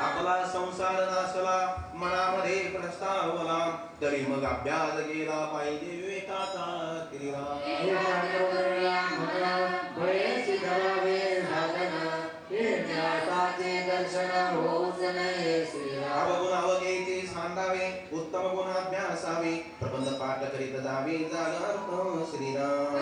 आपला संसार नासला मनामध्ये प्रस्तावला तरी मग अभ्यास गेला पाहिजे विवेकाचा क्रिया अवगुणावगेचे सांडावे उत्तम गुणाभ्यासावे प्रबंध पाठ करीत जावे जागर्थ श्रीराम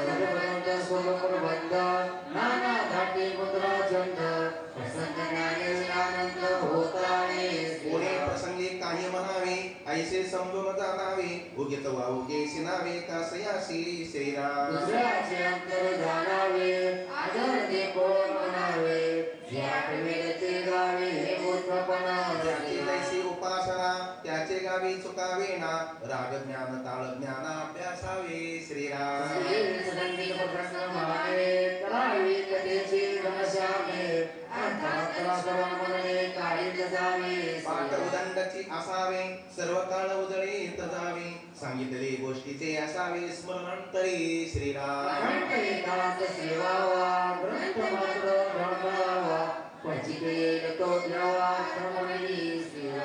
कोणी प्रसंगी काही म्हणावे ऐसे समजून जाणावे उगीच वाऊगे सिनावे कासयासी श्रीराम ज्याची जैसी उपासना त्याचे गावी चुकावे ना राग ज्ञान ताळ ज्ञान अभ्यासावे श्रीराम पाठ उदंडाची असावे सर्व काळ उजळीत जावे सांगितले गोष्टीचे असावे स्मरणांतरी श्रीराम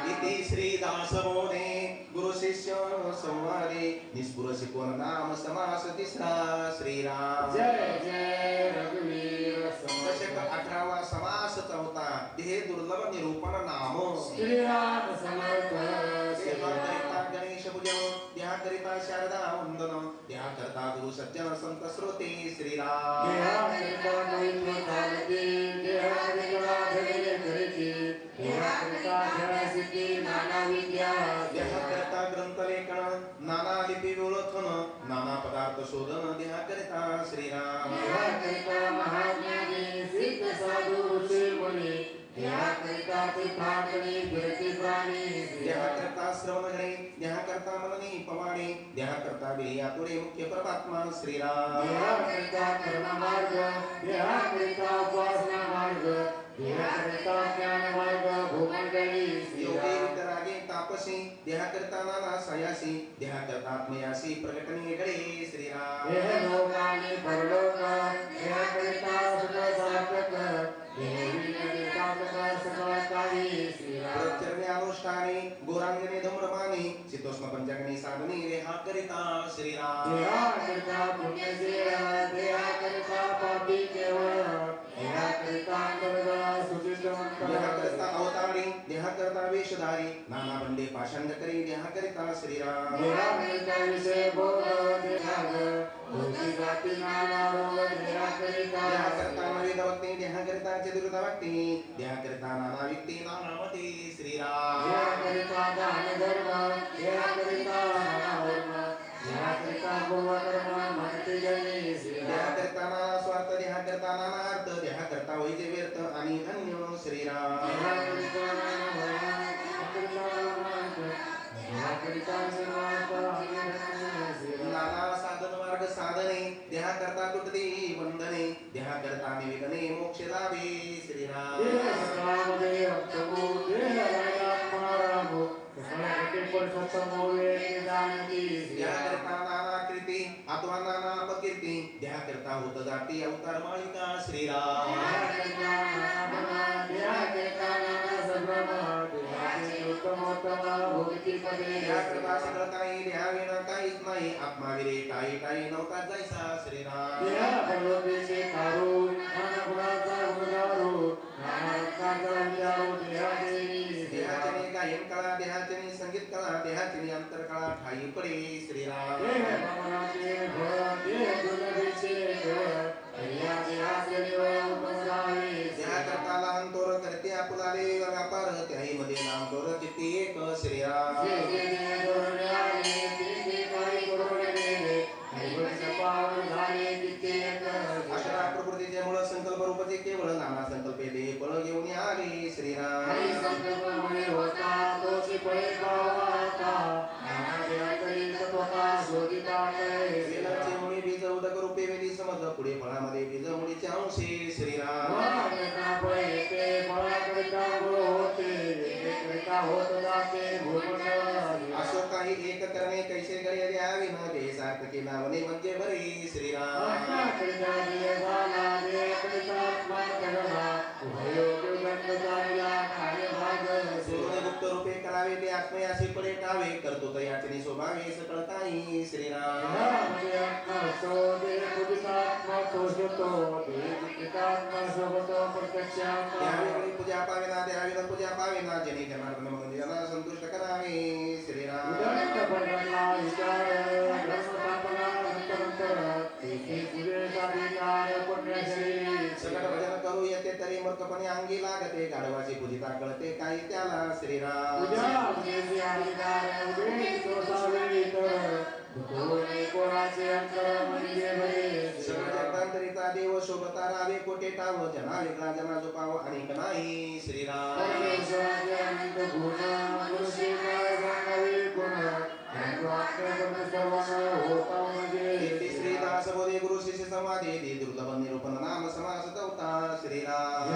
इति श्रीदास बोधे गुरु शिष्य संवादे निस्पुर शिकवण नाम समास तिसरा श्रीराम जय जय रघुवीर दशक 18वा समास चौथा हे दुर्लभ निरूपण नाम श्रीराम समर्थ सेवाकरिता गणेश पूजन त्या करिता शारदा वंदन त्या करता गुरु सज्जन संत श्रोते श्रीराम करता ग्रंथ लेखन नाना लिपी ओळखन नाना पदार्थ शोधन देहा करता श्रीराम करता श्रवणगणे देहा करता मननी पवाणे देहा करता वेयातुरे मुख्य परमात्मा श्रीराम योगी वितरागे तापसी देहा करता नाना सयासी देहा करता आत्मयासी प्रकटणे गडे श्रीराम प्रचरणे अनुष्ठाने गोरांगणे धूम्रपाने शीतोष्ण पंचगणे साधने देहा करिता श्रीराम देहा करता अवतारी देहा करता वेशधारी नाना बंडे पाषांड करी देहा करिता श्रीराम देहा करता नवेद भक्ती देहा करता चतुर्थ भक्ती देहा करता नाना व्यक्ती नाना मते श्रीराम देहा करता नाना स्वार्थ देहा करता नाना अर्थ देहा करता वैजे व्यर्थ आणि धन्य श्रीराम नाना साधन मार्ग साधने देहा करता तुटते बंधने देहा करता निवेदने मोक्ष लाभे श्रीराम देहा करता नाना कीर्ती अथवा नाना अपकीर्ती देहा करता होत जाती अवतार मालिका श्रीराम देहा करता सगळं काही देहा विना काहीच नाही आत्मा विरे काही काही नव्हता जायचा श्रीराम देहाचने गायन कला देहाचने संगीत कला देहाचने अंतर कला ठाई पडे श्रीराम देहा करता लहान तोर करते आपुलाले व्यापार त्याही मध्ये नाम तोर किती एक श्रीराम अशा प्रकृतीचे मूळ संकल्प रूपचे केवळ नाना संकल्पे देह फळ घेऊन आले श्रीराम बीज उदक रूपे वेदी समज पुढे फळामध्ये बीज मुळीचे अंशे श्रीराम असो काही एक करणे कैसे करे द्यावी न ते सार्थकी नावने म्हणजे बरे श्रीराम सोने गुप्त रूपे करावे ते आत्मयासी पडे टावे करतो तर याचने स्वभावे सकळ काही श्रीराम त्यावेळी पूजा पावेना त्यावेळी पूजा पावेना जने जनार्दन म्हणून जना संतुष्ट करावे श्रीराम सकट भजन करू येते तरी मूर्खपणे अंगी लागते गाढवाची पूजिता कळते काही त्याला श्रीराम सगळ जगदांतरीचा देव शोभता रावे कोटे टाव जना वेगळा जना झोपाव अनेक नाही श्रीराम श्रीदास बोधे गुरु शिष्य संवादे दे दुर्लभ निरूपण नाम समास चौथा श्रीराम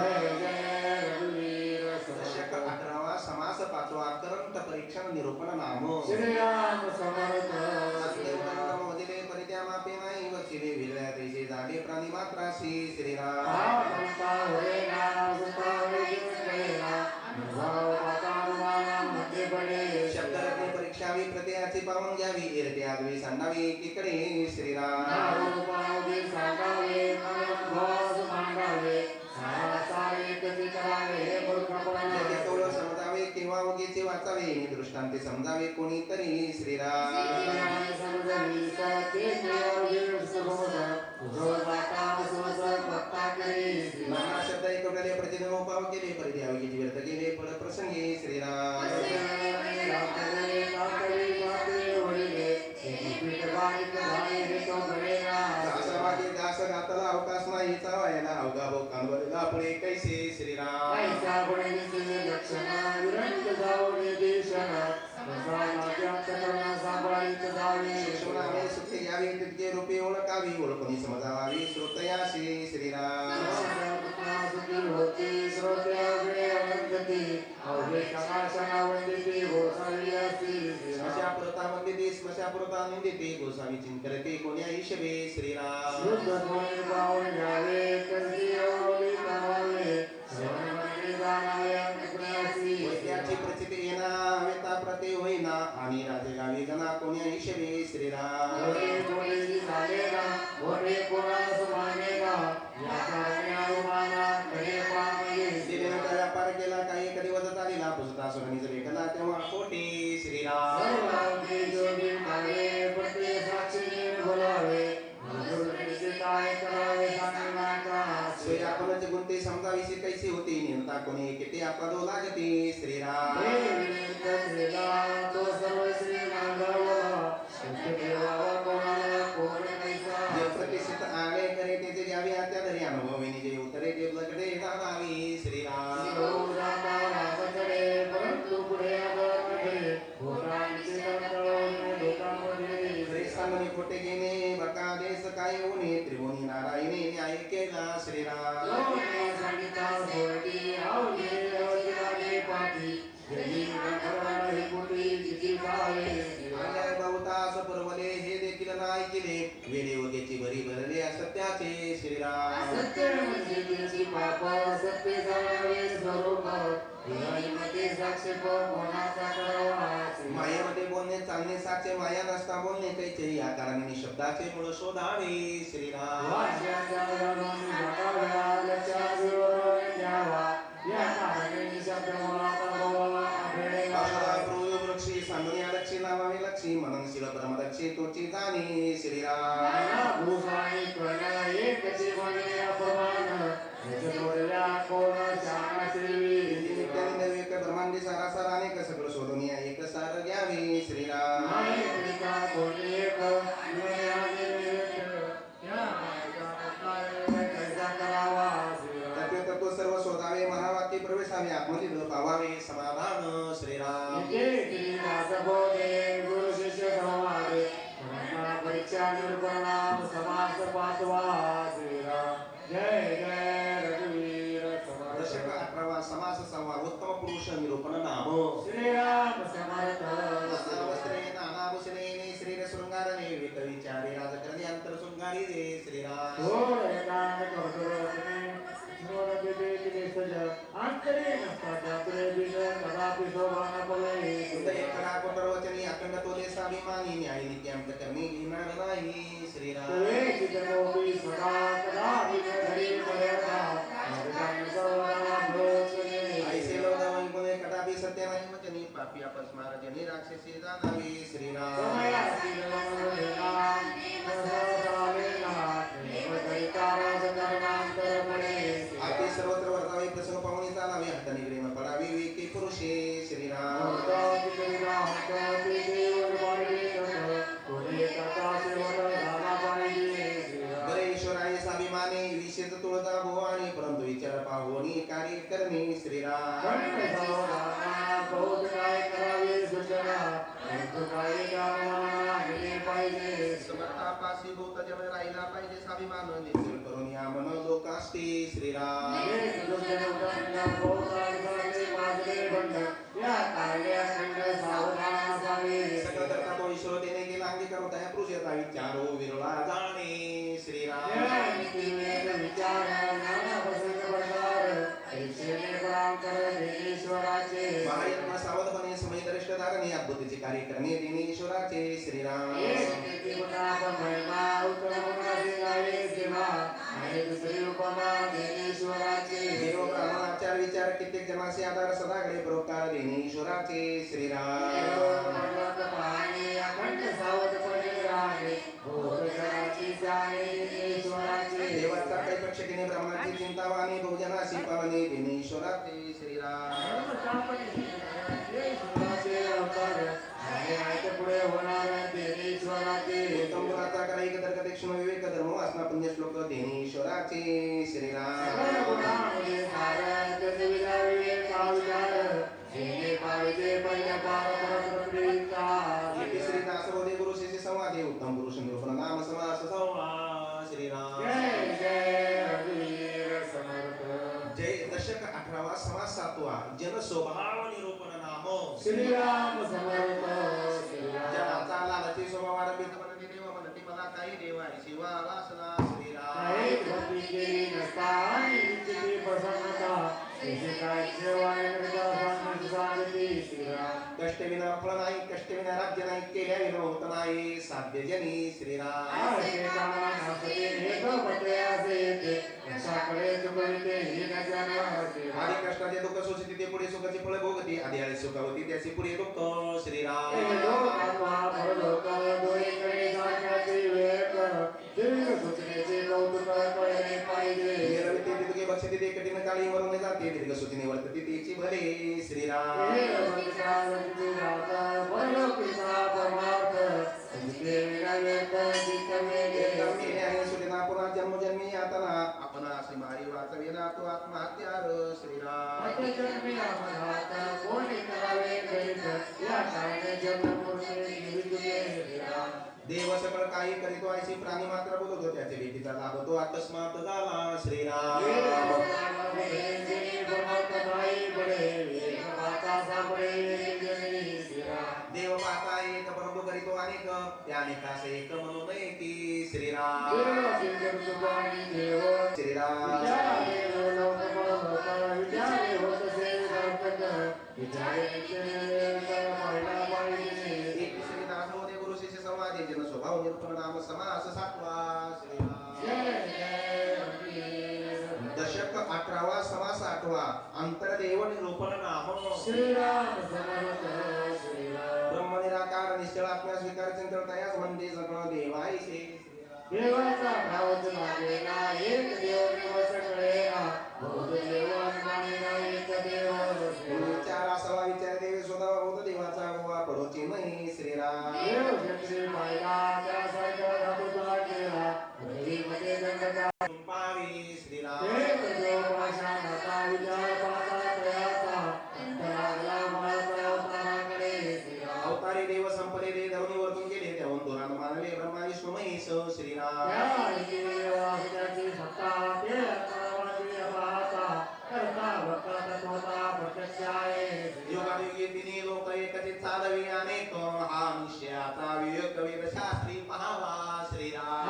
दशक 11वा समास 5वा करंट परीक्षण निरूपण नाम श्रीराम समर्थ मोदिले परित्या मापे नाही वशिले विरल्या तैसे झाले प्राणी मात्रासी श्रीराम शब्दरत्ने परीक्षावी प्रत्ययाची पावन घ्यावी इरते आगवी सांडावी एकीकडे श्रीराम कवळ समजावे किंवा उगीचे वाचावे दृष्टांते समजावे कोणीतरी श्रीराम नाना शब्द एकवटले प्रतिदिनोपाव केले परिद्यावगीची व्यर्थ केले फळ प्रसंगी श्रीराम दासवादी दास गाताला अवकाश नाही चावायला अवघा भोकांवरला पुढे कैसे श्रीराम शिक्षणाने सुखे घ्यावी तितके रूपे ओळखावी ओळखून समजावी श्रोतयाशी श्रीराम स्मशापुरता वंदिते स्मशापुरता निंदिते गोसावी चिंकरते कोण्या ईशवे श्रीराम वैद्याची प्रचिती येना वेता प्रते होईना आणि राजेगावी जना कोण्या ईशवे श्रीराम व्यापार केला काही कधी वजत आलेला पुसता सुरणी लेखला तेव्हा कोटी श्रीराम आपणच गुंते समजावीशी कैसे होते नियंता कोणी किती आपला लागते श्रीराम प्रतिष्ठित आले करे त्याचे घ्यावे त्या धरी अनुभविनी जे उतरे ते लगडे जाणावी श्रीराम सांगणे खोटे घेणे बका देश काय होणे त्रिभुवनी नारायणी न्याय केला श्रीराम बहुतास पुरवले हे देखील नाही केले वेळे वगेची भरी भरले असत्याचे श्रीराम मायेमध्ये बोलणे चालणे साचे माया नसता बोलणे कैचे या कारणाने शब्दाचे मूळ शोधावे श्रीराम वृक्षी सांगणे लक्षी लावावे लक्षी मननशील ब्रह्मदक्षी तोची जाणे श्रीराम ब्रह्मांडी सारासार अनेक सगळं शोधून या एक सार घ्यावे श्रीराम तत्व सर्व शोधावे महावाक्य प्रवेशावे आत्मधी पावावे समाधान श्रीराम गुरु शिष्य संवादे परीक्षा निर्पणाम समास पाचवा श्रीराम जय जय रघुवीर दशक 11वा समास संवाद उत्तम पुरुष निरूपण नाम श्रीराम समर्थ वस्त्रे नानाभूषणे श्रीर शृंगारने विकविचारे राजकरणे अंतर शृंगारी रे श्रीराम स्वाभिमानी न्याय नीती अंत करणे घेणार नाही श्रीराम तवे चितमोपी सदा कदा विघ्नहरी मर्यादा मर्यादा सर्वदा भरोसने ऐसे लोकांनी कोणी कदापि सत्य नाही वचनी पापी अपस्मार जनी राक्षसी जाणावी श्रीराम समया श्रीराम आती सर्वत्र वर्तावे प्रसंग पाहुणी चालावे हाताने प्रेम पडावी विकी पुरुषे श्रीराम बरे ईश्वराय स्वाभिमाने विशेष तुळजा भोवानी परंतु विचार पाहुणी कार्य करणे श्रीराम समर्थापासी भूत जन राहिला पाहिजे स्वाभिमान निश्चल करून या मन लोकास्ते श्रीराम सकल करता तो ईश्वर देणे गेला अंगीकार होता है पुरुषाचा विचारो विरला जाणे श्रीराम महायज्ञ सावधपणे समय दरिष्ठ धारणे अद्भुतीचे कार्य करणे देणे ईश्वराचे श्रीराम देव ब्राह्मणाचार विचार कित्येक जनाचे आधार सदाकडे परोपकार देणे ईश्वराचे श्रीराम देवाचा काही पक्ष केने ब्राह्मणाची चिंतावाने बहुजनाशी पावने देणे ईश्वराचे श्रीराम उत्तम गुणाचा करा एक तर्क तीक्ष्ण विवेक धर्म वासना पुण्य श्लोक देणे ईश्वराचे श्रीराम श्री दासबोधे गुरु शिष्य संवादे उत्तम पुरुष निरूपण नाम समास संवाद श्रीराम जय दशक 18वा समास 7वा जन स्वभाव निरूपण नाम श्रीराम समर्थ जनाचा लालची स्वभाव आरंभित बनते देव बनते मला काही देवाई शिवा वासना श्रीराम काही भक्ती केली नसता आणि इच्छिती प्रसन्नता तिची काय सेवा निर्धार सांगती श्रीराम कष्ट विना फळ नाही कष्ट विना राज्य नाही केल्या विना होत नाही साध्य जनी श्रीराम आरसे कामा नासते एक पटे असे येते कशाकडे चुकविते ही न जाणते आधी कष्टाचे दुःख सोसते ते पुढे सुखाची फळ भोगते आधी आधी सुखावती त्याचे पुढे दुःख श्रीराम हे लोक आत्मा परलोक दोन्हीकडे जाण्याचे विवेक दिव्य सूचनेचे कौतुक कळले पाहिजे निरविते तितके बक्षते ते कठीण काळी मरून जाते दीर्घ सूचने वर्तते त्याची भले श्रीराम हे भक्तिचा जाता परलोकीचा परमार्थ तुझे विनायक चित्तमेले सुदिना पुन्हा जन्मजन्मी यातना आपण असे मारी वाचविला तो आत्महत्यार श्रीराम जन्मी आम्हात कोणी करावे गणित या कारणे जन्मपुरुषे जीवितुले श्रीराम देव सकळ काही करीतो ऐशी प्राणी मात्र बोलतो त्याचे भेटीचा लाभ तो अकस्मात झाला श्रीराम देव पाहता एक परंतु करीतो अनेक त्या अनेकासे एक म्हणू नये की श्रीराम श्रीराम एक श्री दासबोधे गुरु शिष्य संवादे जन स्वभाव निरूपण नाम समास 7वा श्रीराम दशक 18वा समास 8वा अंतरदेव निरूपण नाम श्रीराम समर्थ श्रीराम ब्रह्म निराकार निश्चळ आत्मा स्वीकार चिंतन तयास म्हणते सगळं देवायसे देवाचा भावच लागेना एक देव दिवस कळेना बहुत देव मानिना एक देव विचार असावा विचार देवे स्वतः भूत देवाचा गोवा पडोची नाही श्रीराम देव शक्ती पाहिला त्यासारखा धातूचा केला पृथ्वीमध्ये गंगता पावी श्रीराम एक देव पाषाणाचा विचार पाहता तयाचा अंतरागला माळसा अवताराकडे श्रीराम अवतारी देव संपले दे धवनी वर्तून गेले त्या वंतुरान मानले ब्रह्मा विष्णू महेश श्रीराम त्याची सत्ता ते अंतरावाची पाहता करता भक्ता तत्वता प्रत्यक्ष आहे योगायुगी तिन्ही लोक एकचे चालवी अनेक हा निश्चयाचा विवेक वेद शास्त्री पहावा श्रीराम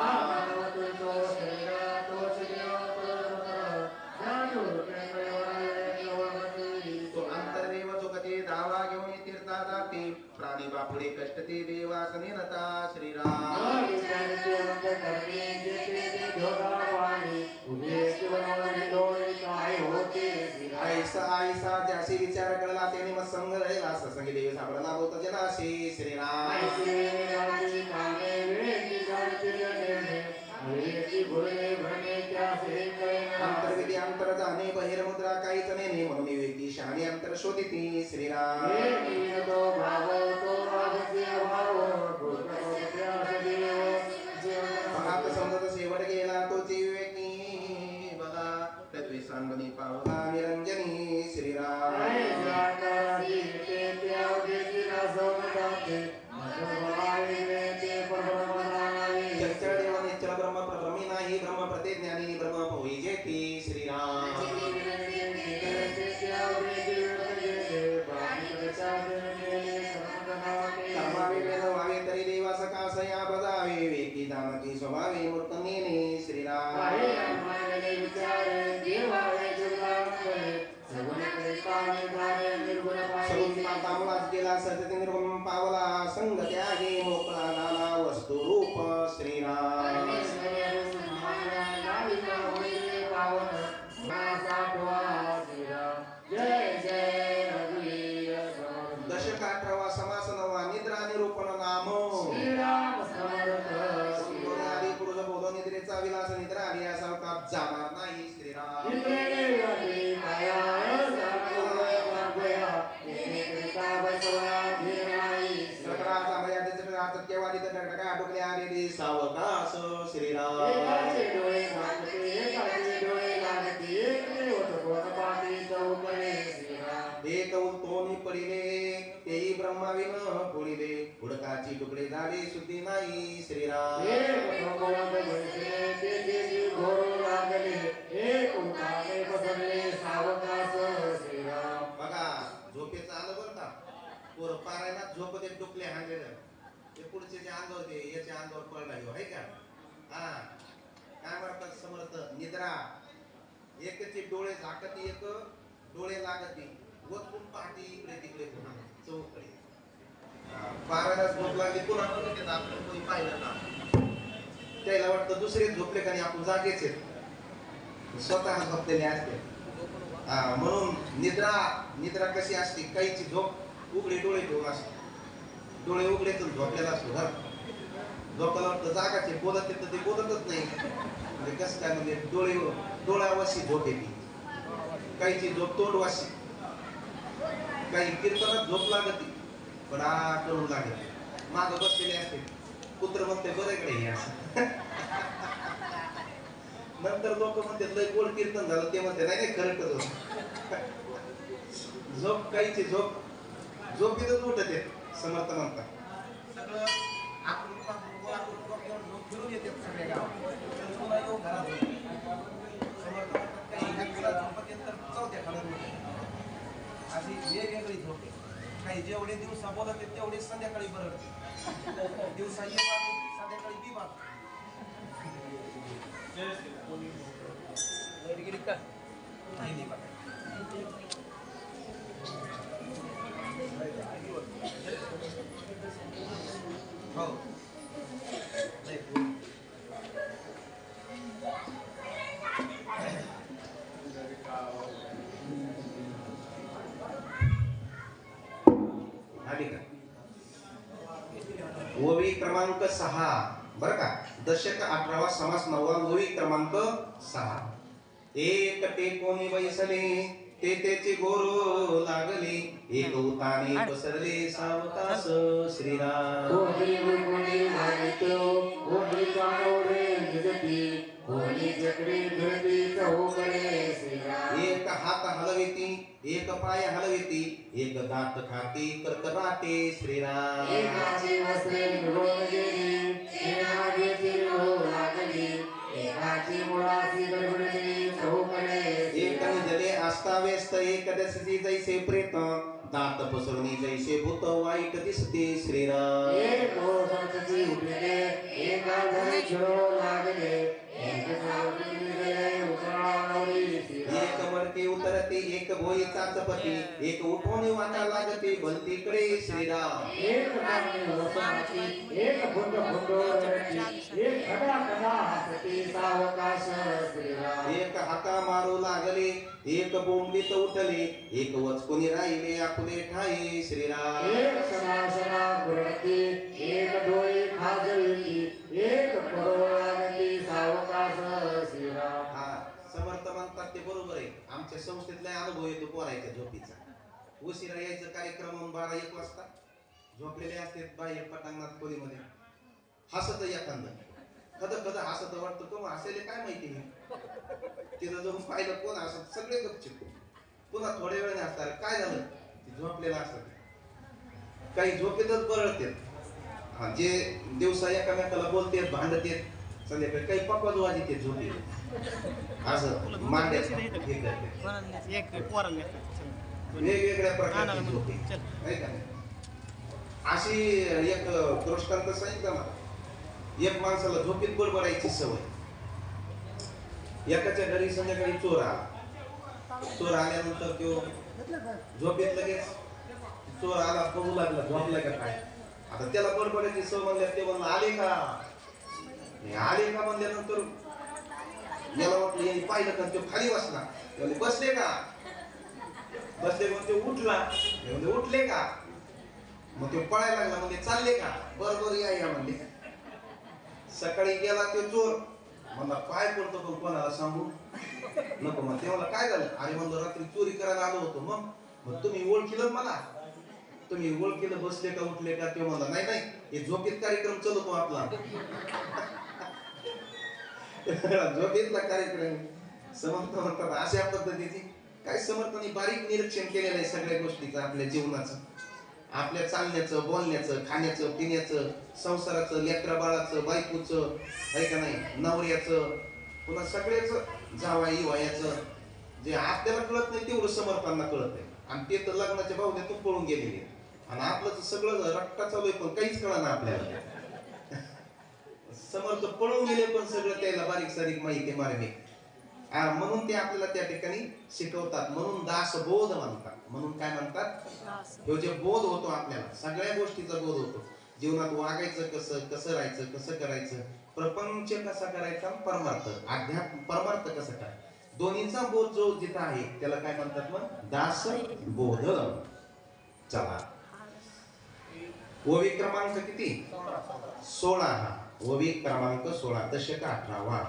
पुढे कष्ट ते देवास नेनता श्रीराम ऐसा ऐसा ज्याशी विचार कळला त्याने मग संग राहिला सत्संगी देवी सापडला होत जनाशी श्रीराम अंतर्विधी अंतर जाणे बहिर्मुद्रा काहीच नेणे म्हणून व्यक्ती शहाणी अंतर शोधिती श्रीराम महात समजत शेवट गेला तोची विवेकी बघा तत्वे सांगणी पावला निरंजनी श्रीराम चंचल देव निश्चल ब्रह्म प्रभ्रमी नाही ब्रह्म प्रतिज्ञानी ब्रह्म होई जेती श्रीराम कर्मावे तरी देवा सकाशया बजावे वेकी दानकी स्वभावे मूर्त नेने श्रीराम सगुण तामुळाच गेला सतत निर्गुण पावला संग त्यागे मोकळा झाला वस्तू रूप श्रीराम दशक 18वा समास 9वा निद्रा निरूपण नाम आदी पुरुष बोध निद्रेचा विलास निद्रा आली असा काप जाणार नाही श्रीराम सावकाश श्रीराम एक उलटोनी पडिले तेही ब्रह्माविन पुढिले उडकाची तुकडे झाले शुद्धी नाही श्रीराम बघा झोपेचा आलं बरं का पोर पारायणात झोप देत डुकले हांडलेलं ते पुढचे जे अंगावर ते याच्या अंगावर पडला आहे का हा काय म्हणतात समर्थ निद्रा एकचे डोळे झाकती एक डोळे लागती वरतून पाठी इकडे तिकडे चौकडे पारायणात झोप लागली पुन्हा आपल्याला कोणी पाहिलं ना त्याला वाटतं दुसरे झोपले का नाही आपण जागेच आहेत स्वतः झोपलेले असते म्हणून निद्रा कशी असते काहीची झोप उघडे डोळे ठेवून असते डोळे उघडे तर झोपलेला असतो घर झोपायला वाटतं जागाचे बोलत येतं ते बोलतच नाही म्हणजे कसं काय म्हणजे डोळ्यावाशी झोप येते काहीची झोप तोंडवाशी काही कीर्तनात झोप लागते पण करून लागत माग बसलेले असते पुत्र म्हणते बरेकडे हे असं नंतर लोक म्हणते लय गोड कीर्तन झालं ते म्हणते नाही खरं होत झोप काहीची झोपीतच उठत आहे समर्थ म्हणतात सगळं फिरून येते सगळ्या गावात चौथ्या खाली अशी वेगवेगळी झोप काही जेवढे दिवसा बोलत तेवढे संध्याकाळी बरं दिवसा ये संध्याकाळी बी बात नाही हो ओवी क्रमांक 6 बर का दशक 18वा समास 9वा ओवी क्रमांक 6 एक टेकोनी बैसले ते त्याचे गोरो लागले एक उताने पसरले सावकाश श्रीराम एक हात हलविती एक पाय हलविती एक दात खाती कर्कराटे श्रीराम एक जले अस्ताव्यस्त एक दसती जैसे प्रेत दात पसरणी जैसे भूत वाईट दिसते श्रीराम एक पटके उतरते एक भोई चाचपती एक उठवणे वाटा लागते भलतीकडे श्रीराम एक चांगली वसनाची एक भुंड भुंडोरची एक खडा खडा हसती सावकाश श्रीराम एक हाका मारू लागले एक बोंबलीत उठले एक वचकुनी राहिले आपले ठाई श्रीराम एक सणासणा गुरडती एक डोळी खाजळती एक परोळागती सावकाश श्रीराम हा समर्थ म्हणतात ते बरोबर आहे. आमच्या संस्थेतला अनुभव येतो पोरायच्या झोपीचा. उशिरा यायचं कार्यक्रम 12-1 वाजता झोपलेले असते बाहेर पटांगणात खोलीमध्ये हसत एखादं खद हसत वाटतं कोण हसायला काय माहिती नाही. तिथं जाऊन पाहिलं कोण हसत सगळे गपचिप पुन्हा थोड्या वेळाने हसतात. काय झालं ते झोपलेलं असत काही झोपेतच बरळते. जे दिवसा एकामेकाला बोलतेत भांडतेत संध्याकाळी काही पक्वाज वाजते झोपी असं मांड्याचं वेगवेगळ्या प्रकारची झोपी नाही का. अशी एक दृष्टांत सांगितलं ना. एक माणसाला झोपीत बडबडायची सवय. एकाच्या घरी संध्याकाळी चोर आल्यानंतर तो झोपेत लगेच चोर आला बघू लागला झोपलाय का काय. आता त्याला बडबडायची सवय म्हणल्या ते म्हणलं आले का म्हणल्यानंतर याला वाटलं यांनी पाहिलं का तो खाली बसला. बसले का मग ते उठला म्हणजे उठले का मग ते पळायला लागला म्हणजे चालले का बरोबर या म्हणले. सकाळी गेला तो चोर म्हणला पाय पडतो पण कोणाला सांगू नको. मग ते मला काय झालं अरे म्हणलं रात्री चोरी करायला आलो होतो. मग तुम्ही ओळखीलं मला तुम्ही ओळखीलं बसले का उठले का. ते म्हणला नाही हे झोपेत कार्यक्रम चालवतो आपला. झोपेतला कार्यक्रम. समर्थ म्हणतात अशा पद्धतीची काय समर्थांनी बारीक निरीक्षण केलेलं आहे सगळ्या गोष्टीचं आपल्या जीवनाचं. आपल्या चालण्याचं बोलण्याचं खाण्याचं पिण्याचं संसाराचं लेकरा बाळाचं बायकोचं आहे का नाही नवऱ्याचं पुन्हा सगळ्याच जावाई वयाचं जे आपल्याला कळत नाही तेवढं समर्थांना कळत आहे. आणि ते तर लग्नाच्या बाहुल्यातून पळून गेलेले आणि आपलं तर सगळं रट्टा चालू आहे पण काहीच कळना आपल्याला. समर्थ पळून गेले पण सगळं त्याला बारीक सारीक माहिती मार्मिक म्हणून ते आपल्याला त्या ठिकाणी शिकवतात. म्हणून दासबोध म्हणतात. म्हणून काय म्हणतात तो जे बोध होतो आपल्याला सगळ्या गोष्टीचा बोध होतो. जीवनात वागायचं कसं राहायचं कसं करायचं प्रपंच कसा करायचा परमार्थ अध्यात्म परमार्थ कसं काय दोन्हीचा बोध जो जिथं आहे त्याला काय म्हणतात मग दासबोध. चला ओवी क्रमांक किती 16. ओवी क्रमांक 16 दशक 18.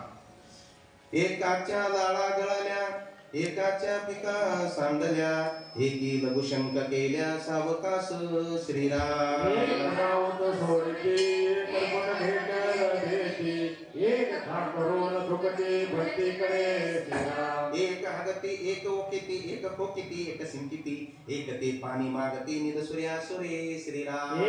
एकाच्या लाळा गळाल्या एकाच्या पिका सांडल्या एकी लघुशंक केल्या सावकाश श्रीराम. एक हागती एक ओकेती एक खोकिती एक सिंकिती एक ते पाणी मागती निद सूर्यासुरे श्रीराम.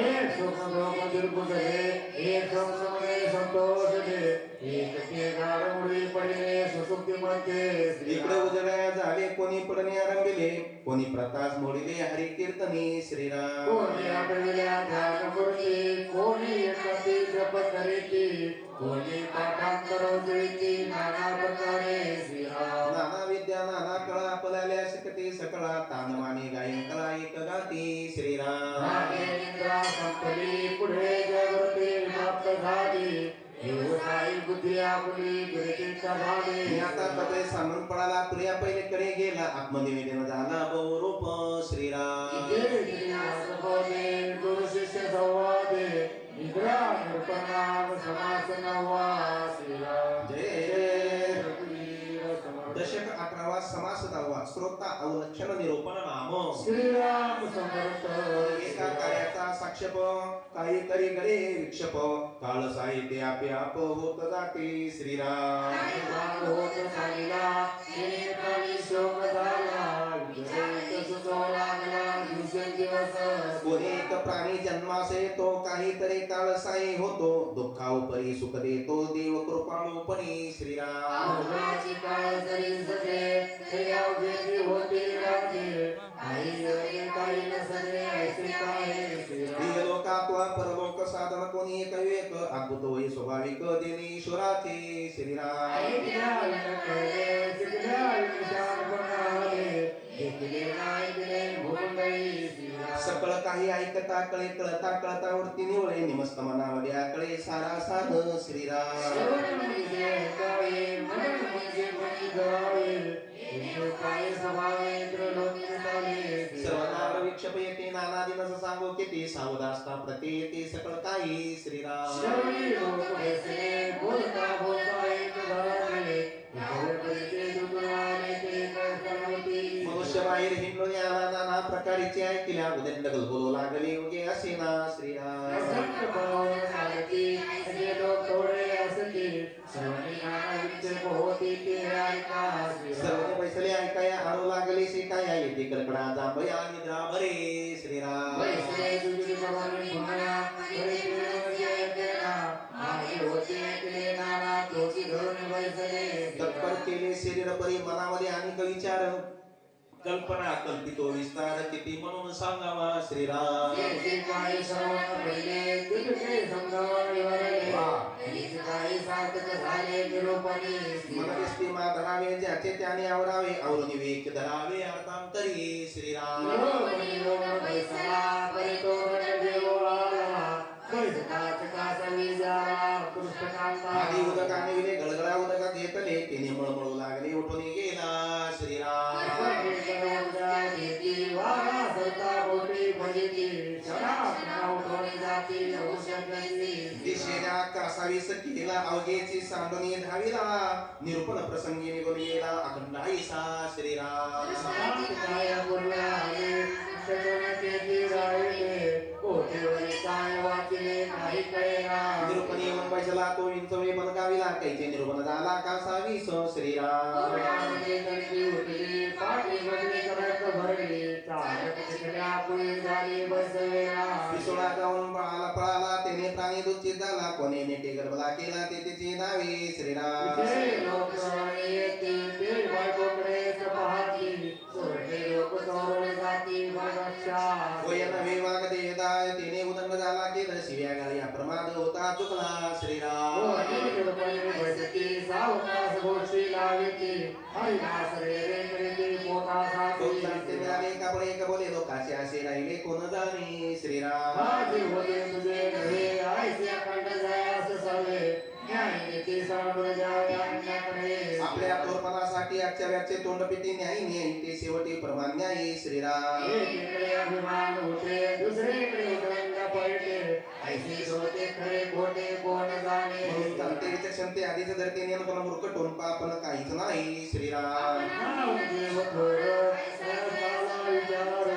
इकडे उजळ्या झाले कोणी पडणे आरंभिले कोणी प्रकाश मोडिले हरी कीर्तने श्रीराम. नाना विद्या नाना कळा आपल्याला शकते सकळा तान माने गायन कळा एक गाती श्रीराम. पुढे जागृती प्राप्त झाली आता कधी सांगून पडाला प्रिया पहिलेकडे गेला आत्मनिवेदन झाला बहुरूप श्रीराम. गुरु शिष्य संवादे दशक 18 समास 10 श्रोता अवलक्षण निरूपण नाम श्रीराम समर्थ. एका कार्याचा साक्षेप काहीतरी गडे विक्षेप काळ साहित्य आपे आप होत जाते श्रीराम. होत झाला शोक झाला कोणी एक प्राणी जन्मासे तो काहीतरी काळ साई होतो दुःखाउपरी सुख देतो देव कृपाळूपणी श्रीराम. लोकात्वा परलोक साधन कोणी एक विवेक अद्भुत वै स्वाभाविक देणे ईश्वराचे श्रीराम. काही ऐकता कळे कळता कळता वरती निवळे निमस्त मनामध्ये आकळे सारा साध श्रीराम श्रवण म्हणजे ऐकावे, मनन म्हणजे मनी जळावे, इंद्रिय काय स्वभावे त्रिलोकी चाले. सर्वनाम विक्षेप येते नानादी नस सांगो किती सावधास्ता प्रति येते सकळ काही श्रीराम श्रवणी लोक बैसले, बोलता बोलता एक झाले, विषय परिचय दुर्गुणाने ते कर्तव्यवती. मनुष्य बाहेर हिंडून याला नाना प्रकारचे ऐकल्या उदंड बोलू लागले उगे असे ना श्रीराम असंख्य भाव सारथी, असे लोक थोडे असती, श्रवणी नाना विक्षेप होती ते ऐका श्रीराम. सर्व बैसले ऐकाया आणू लागले शिकाया येते कल्पना जांभया निद्रा बरे श्रीराम बैसले दुर्गुणी प्रमाणे पुन्हा, खरे प्रेमाचे केला, मागे होते केले नाना तोची धरून बैसले. तत्पर केले शरीर परी मनामध्ये अनेक विचार कल्पना कल्पितो विस्तार किती म्हणून सांगावा श्रीराम जे काही श्रवण पहिले, तितके समजावणे वरले, जे काही सार्थक झाले निरूपणी मन श्रीराम. दिसती धरावे ज्याचे त्याने आवरावे आवरून विवेक धरावे अर्थांतरी श्रीराम निरूपणी लोक बैसला, परितो देव आला, बैसताच कासवी जाला, कृष्णकांता. आधी उदकाने विले गळगळा उदका घेतले तिने मळमळू लागले उठून गेला श्रीराम घेती वारा सरता बोटी भजिती, शराब नाव ठोणी जाती औषधी. दिशेला कासावीस केला अवघेची सांडून धाविला निरूपण प्रसंगी निघून गेला अखंड आईसा श्रीराम काय बोलले, सगळं केली राहिले, कोठेवर काय वाचले नाही कळेना. निरूपण येऊन बैसला तो विंचवे बनगाविला कैचे निरूपण झाला कासावीस श्रीराम कोणामध्ये तडकी उठली, पाठी बदली करत भरली, चालत तिथल्या पुढे झाली बसवेला. पिसोळा जाऊन पळाला त्याने प्राणी दुःखित झाला कोणी नेटे गर्भला केला ते त्याची नावे श्रीराम जे लोक येते ते बायकोकडेच पाहती, सोडले लोक चोरून जाती भगक्षा. वय नवे वाग देदाय त्याने उदंड झाला केलं शिव्या गाळी अप्रमाद होता चुकला श्रीराम बसती सावकाश गोष्टी लाविती, हरिदास रे रे करीती पोटा तो साधी. शांती मिळाले कपडे कबोले लोकाचे असे राहिले कोण जाणे श्रीराम माझे होते तुझे घरे, आयसे अखंड जायास सवे, न्यायनीती साडून जावे अन्याकडे. आपल्या तोरपणासाठी आजच्या व्याचे तोंड पिती न्याय न्याय ते शेवटी प्रमाण न्यायी श्रीराम एकीकडे अभिमान होते, दुसरीकडे उदंड पडते, ऐसे होते खरे खोटे कोण जाणे. म्हणून चालते विचक्षण ते आधीच धरते नेमकं मुरकटून पापन काहीच नाही श्रीराम नाव देव थोर, सहजाला विचार,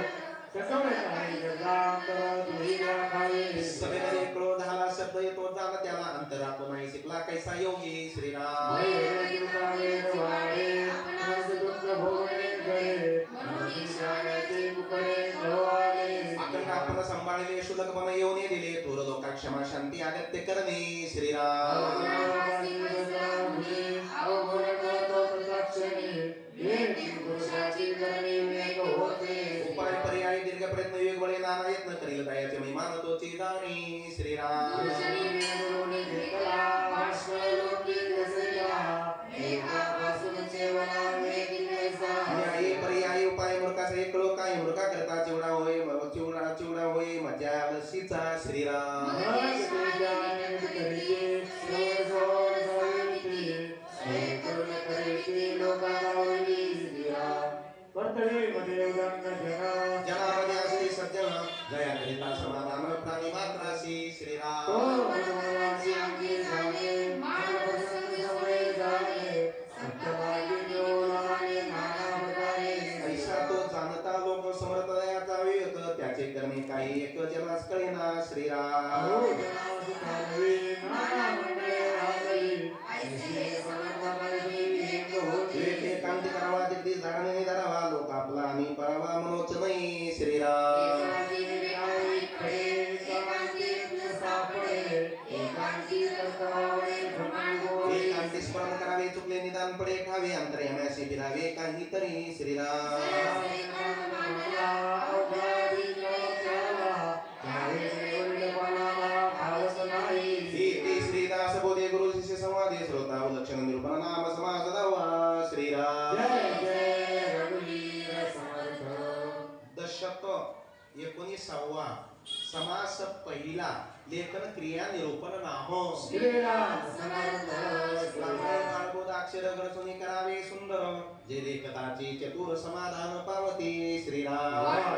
सकळ काही जगांतर तुझ्या खाली. सभेमध्ये क्रोध झाला शब्द येतो झाला त्याला अंतरातून नाही शिकला कैसा योगी श्रीराम वैर जीवतावे वाढे, मनस दुःख भोगणे गळे, मनसी जाण्याचे कुकडे गवाळे. अखंड आपण सांभाळले शुद्धकपण येऊन दिले थोर लोका क्षमा शांती अगत्य करणे श्रीराम अवघडावानी बजावणे, अवघड करतो प्रदक्षिणे, येती पुरुषाची करणी वेग होते. उपाय पर्याय दीर्घ प्रयत्न वेगवेगळे नाना यत्न करील दयाचे महिमान तोची जाणी श्रीराम ऋषी मिळवून घेतला, भाष्य लोकी रचला, एकापासून सेवना वेगी कैसा. न्यायी पर्यायी उपाय मूर्खाचे एकलो काय मूर्खा करता चिवडा होय चिवडा होय मजा लसीचा श्रीराम मग तुझ्या करीते, सोड सोड जावीती, सोड करून करीती लोकांना वळली श्रीराम. कर्तव्यमध्ये उदंड जगा, जनामध्ये असते सज्जन जया करिता समाधान प्राणी मात्रासी तो श्रीराम मनोवाची अंगी झाले, मानप्रसंग सवय झाले, सत्यवादी डोलाने नाना प्रकारे. ऐसा तो जाणता लोक समर्थ दयाचा विवेक त्याचे करणे काही एक जनास कळेना श्रीराम हो जनास चालवी, नाना मंडळे आगली, ऐसे समर्पणाची एक होती. एकांती करावा तिथे जाणे धरावा लोक आपला आणि परावा मनोच नाही श्रीराम एकांती काही खडे, एकांती सापडे, एकांती कर्तव्ये भ्रमण गोळे. एकांती स्मरण करावे चुकले निदान पडे खावे अंतर्याम्याशी फिरावे काहीतरी श्रीराम इति श्रीदास बोधे गुरु शिष्य संवादे श्रोता लक्षण निरूपण नाम समास दावा श्रीराम जय जय रघुवीर समर्थ. दशक 19वा समास पहिला लेखन क्रिया निरूपण नाम श्रीराम समर्थ ब्राह्मण अक्षर ग्रसुनी करावे सुंदर जे लेखकाची चतुर समाधान पावती श्रीराम